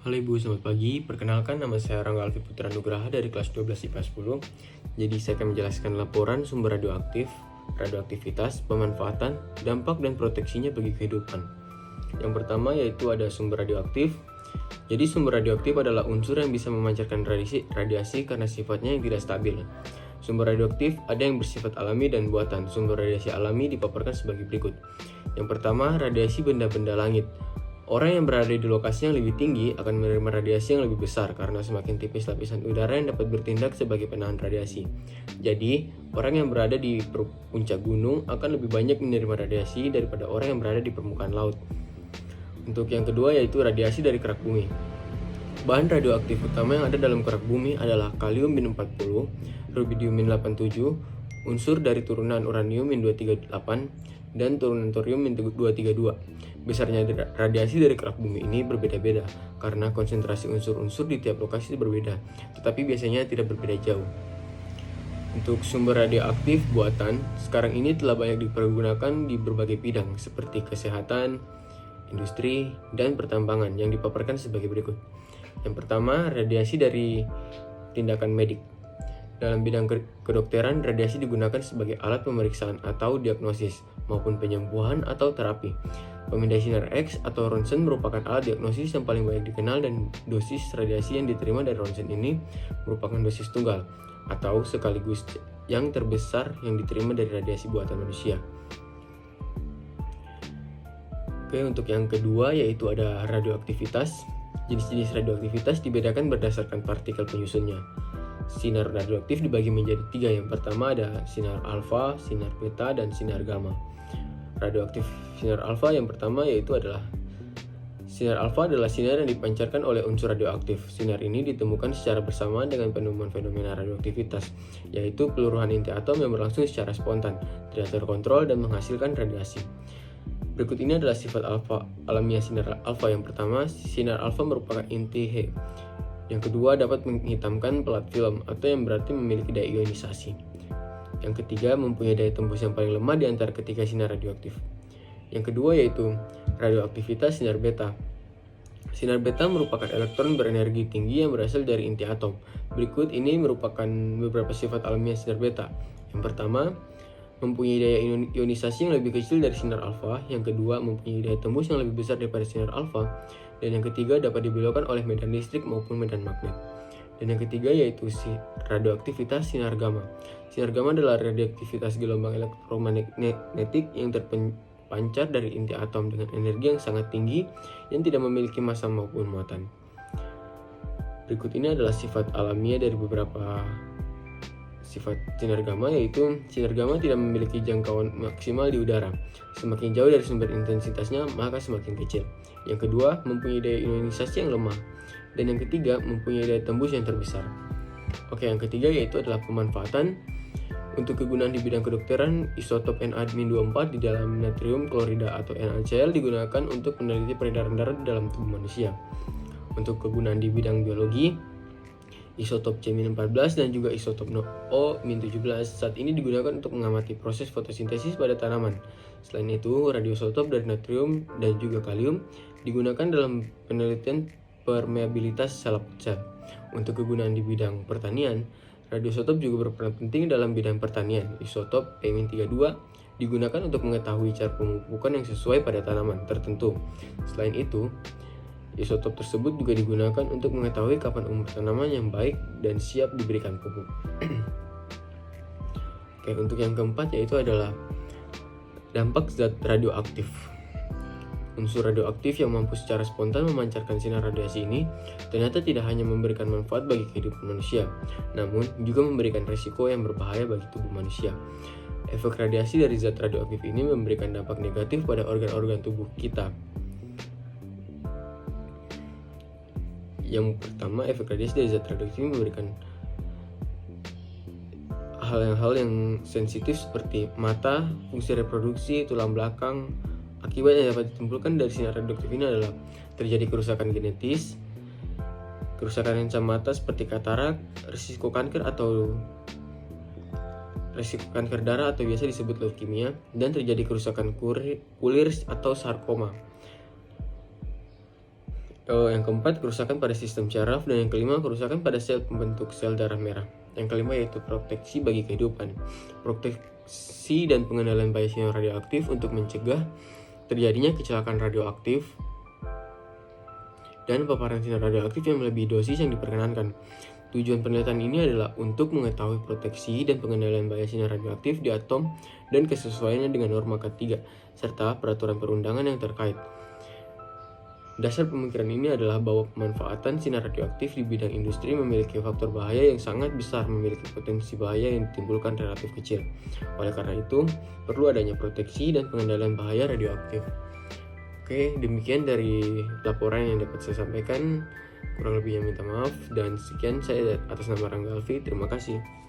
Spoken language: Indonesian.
Halo Ibu, selamat pagi. Perkenalkan, nama saya Rangga Alfi Putra Nugraha dari kelas 12 IPA 10. Jadi saya akan menjelaskan laporan sumber radioaktif, radioaktivitas, pemanfaatan, dampak dan proteksinya bagi kehidupan. Yang pertama yaitu ada sumber radioaktif. Jadi sumber radioaktif adalah unsur yang bisa memancarkan radiasi karena sifatnya yang tidak stabil. Sumber radioaktif ada yang bersifat alami dan buatan. Sumber radiasi alami dipaparkan sebagai berikut. Yang pertama, radiasi benda-benda langit. Orang yang berada di lokasi yang lebih tinggi akan menerima radiasi yang lebih besar karena semakin tipis lapisan udara yang dapat bertindak sebagai penahan radiasi. Jadi, orang yang berada di puncak gunung akan lebih banyak menerima radiasi daripada orang yang berada di permukaan laut. Untuk yang kedua yaitu radiasi dari kerak bumi. Bahan radioaktif utama yang ada dalam kerak bumi adalah kalium-40, rubidium-87, unsur dari turunan uranium-238, dan turunan thorium-232. Besarnya radiasi dari kerak bumi ini berbeda-beda karena konsentrasi unsur-unsur di tiap lokasi berbeda, tetapi biasanya tidak berbeda jauh. Untuk sumber radioaktif buatan, sekarang ini telah banyak dipergunakan di berbagai bidang seperti kesehatan, industri, dan pertambangan yang dipaparkan sebagai berikut. Yang pertama, radiasi dari tindakan medik. Dalam bidang kedokteran, radiasi digunakan sebagai alat pemeriksaan atau diagnosis maupun penyembuhan atau terapi. Pemindai sinar X atau ronsen merupakan alat diagnosis yang paling banyak dikenal dan dosis radiasi yang diterima dari ronsen ini merupakan dosis tunggal atau sekaligus yang terbesar yang diterima dari radiasi buatan manusia. Oke, untuk yang kedua yaitu ada radioaktivitas. Jenis-jenis radioaktivitas dibedakan berdasarkan partikel penyusunnya. Sinar radioaktif dibagi menjadi 3. Yang pertama ada sinar alfa, sinar beta, dan sinar gamma. Radioaktif sinar alfa yang pertama yaitu adalah sinar alfa adalah sinar yang dipancarkan oleh unsur radioaktif. Sinar ini ditemukan secara bersamaan dengan penemuan fenomena radioaktivitas, yaitu peluruhan inti atom yang berlangsung secara spontan, tidak terkontrol dan menghasilkan radiasi. Berikut ini adalah sifat alamiah sinar alfa. Yang pertama, sinar alfa merupakan inti He. Yang kedua, dapat menghitamkan pelat film atau yang berarti memiliki daya ionisasi. Yang ketiga, mempunyai daya tembus yang paling lemah di antara ketiga sinar radioaktif. Yang kedua yaitu radioaktivitas sinar beta. Sinar beta merupakan elektron berenergi tinggi yang berasal dari inti atom. Berikut ini merupakan beberapa sifat alamiah sinar beta. Yang pertama, mempunyai daya ionisasi yang lebih kecil dari sinar alfa. Yang kedua, mempunyai daya tembus yang lebih besar daripada sinar alfa. Dan yang ketiga, dapat dibelokkan oleh medan listrik maupun medan magnet. Dan yang ketiga yaitu radioaktivitas sinar gamma. Sinar gamma adalah radioaktivitas gelombang elektromagnetik yang terpancar dari inti atom dengan energi yang sangat tinggi yang tidak memiliki massa maupun muatan. Berikut ini adalah sifat alamiah dari beberapa sifat sinar gamma, yaitu sinar gamma tidak memiliki jangkauan maksimal di udara. Semakin jauh dari sumber intensitasnya, maka semakin kecil. Yang kedua, mempunyai daya ionisasi yang lemah. Dan yang ketiga, mempunyai daya tembus yang terbesar. Oke, yang ketiga yaitu adalah pemanfaatan. Untuk kegunaan di bidang kedokteran, isotop Na-24 di dalam natrium klorida atau NaCl digunakan untuk meneliti peredaran darah di dalam tubuh manusia. Untuk kegunaan di bidang biologi, isotop C-14 dan juga isotop O-17 saat ini digunakan untuk mengamati proses fotosintesis pada tanaman. Selain itu, radioisotop dari natrium dan juga kalium digunakan dalam penelitian permeabilitas sel. Untuk kegunaan di bidang pertanian, radioisotop juga berperan penting dalam bidang pertanian. Isotop P-32 digunakan untuk mengetahui cara pemupukan yang sesuai pada tanaman tertentu. Selain itu, isotop tersebut juga digunakan untuk mengetahui kapan umur tanaman yang baik dan siap diberikan pupuk. Oke, untuk yang keempat yaitu adalah dampak zat radioaktif. Unsur radioaktif yang mampu secara spontan memancarkan sinar radiasi ini ternyata tidak hanya memberikan manfaat bagi kehidupan manusia, namun juga memberikan risiko yang berbahaya bagi tubuh manusia. Efek radiasi dari zat radioaktif ini memberikan dampak negatif pada organ-organ tubuh kita. Yang pertama, efek radiasi dari zat radioaktif ini memberikan hal yang sensitif seperti mata, fungsi reproduksi, tulang belakang. Akibat yang dapat ditimbulkan dari sinar radioaktif ini adalah terjadi kerusakan genetis, kerusakan lensa mata seperti katarak, risiko kanker darah atau biasa disebut leukemia, dan terjadi kerusakan kulit atau sarkoma. Yang keempat, kerusakan pada sistem syaraf, dan yang kelima, kerusakan pada sel pembentuk sel darah merah. Yang kelima yaitu proteksi bagi kehidupan. Proteksi dan pengendalian bahaya sinar radioaktif untuk mencegah terjadinya kecelakaan radioaktif dan paparan sinar radioaktif yang melebihi dosis yang diperkenankan. Tujuan penelitian ini adalah untuk mengetahui proteksi dan pengendalian bahaya sinar radioaktif di atom dan kesesuaiannya dengan norma K3 serta peraturan perundangan yang terkait. Dasar pemikiran ini adalah bahwa pemanfaatan sinar radioaktif di bidang industri memiliki faktor bahaya yang sangat besar, memiliki potensi bahaya yang ditimbulkan relatif kecil. Oleh karena itu, perlu adanya proteksi dan pengendalian bahaya radioaktif. Oke, demikian dari laporan yang dapat saya sampaikan. Kurang lebihnya minta maaf, dan sekian saya atas nama Rangga Alfi. Terima kasih.